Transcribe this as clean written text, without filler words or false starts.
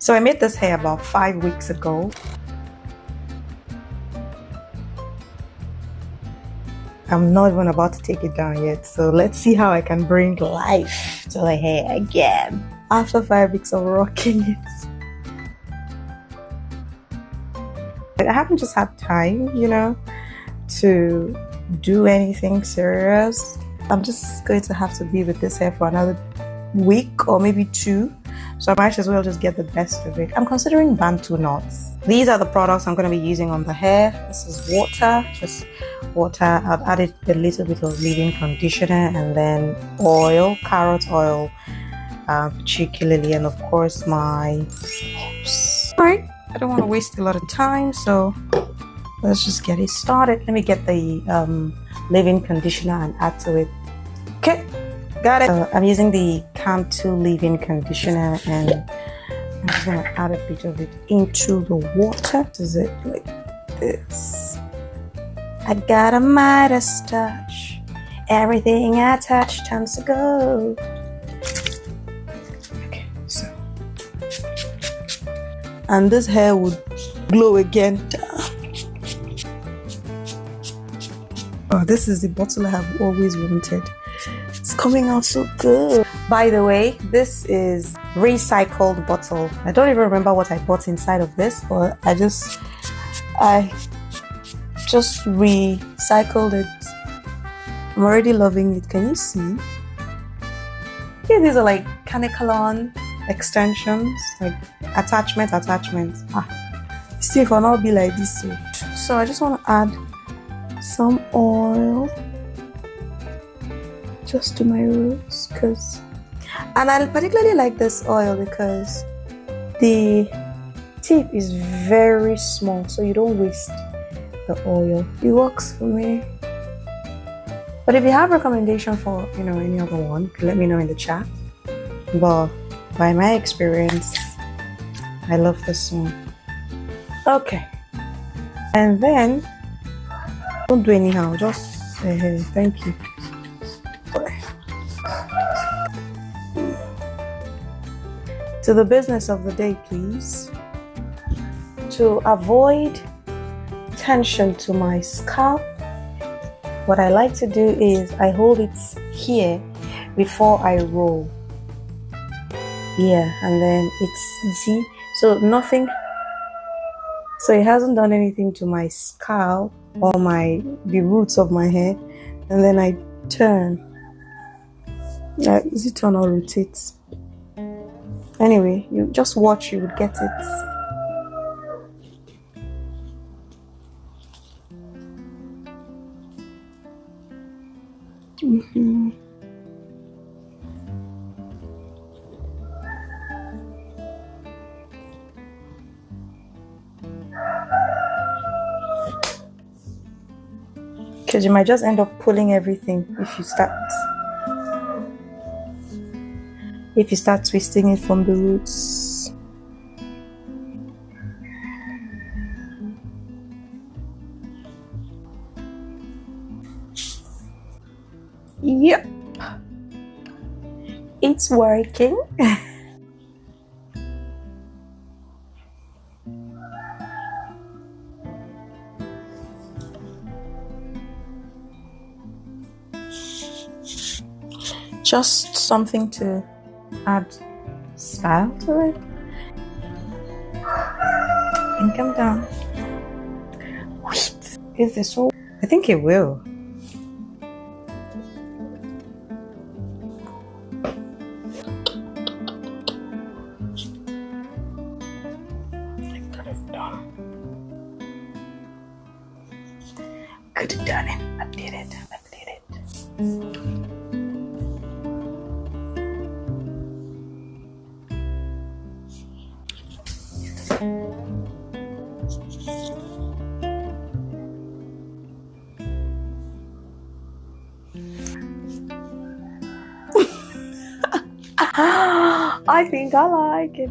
So I made this hair about 5 weeks ago. I'm not even about to take it down yet, so let's see how I can bring life to the hair again after 5 weeks of rocking it. I haven't just had time, you know, to do anything serious. I'm just going to have to be with this hair for another week or maybe 2. So I might as well just get the best of it. I'm considering Bantu knots. These are the products I'm going to be using on the hair. This is water, just water. I've added a little bit of leave-in conditioner and then oil, carrot oil, particularly, and of course my herbs. All right, I don't want to waste a lot of time, so let's just get it started. Let me get the leave-in conditioner and add to it. Okay. Got it. I'm using the BANTU leave-in conditioner and I'm just going to add a bit of it into the water. Is it like this? I got a Midas touch. Everything I touch turns to gold. Okay, so. And this hair would glow again. Oh, this is the bottle I have always wanted. It's coming out so good. By the way, this is recycled bottle. I don't even remember what I bought inside of this, but I just recycled it. I'm already loving it. Can you see? Yeah, these are like caniculon extensions, like attachments. See if I'll not be like this. So I just want to add some oil just to my roots, and I particularly like this oil because the tip is very small, so you don't waste the oil. It works for me. But if you have recommendation for, you know, any other one, let me know in the chat. But by my experience, I love this one. Okay, and then don't do anyhow, just thank you. To the business of the day, please. To avoid tension to my scalp, what I like to do is I hold it here before I roll. Yeah, and then it's easy. So nothing, so it hasn't done anything to my scalp or the roots of my hair. And then I turn. Is it turn or rotate? Anyway, you just watch, you would get it. Because you might just end up pulling everything if you start twisting it from the roots. Yep, it's working. Just something to add style to it. And come down. Wait, is this all? I think it will. Could have done it. I did it. I think I like it.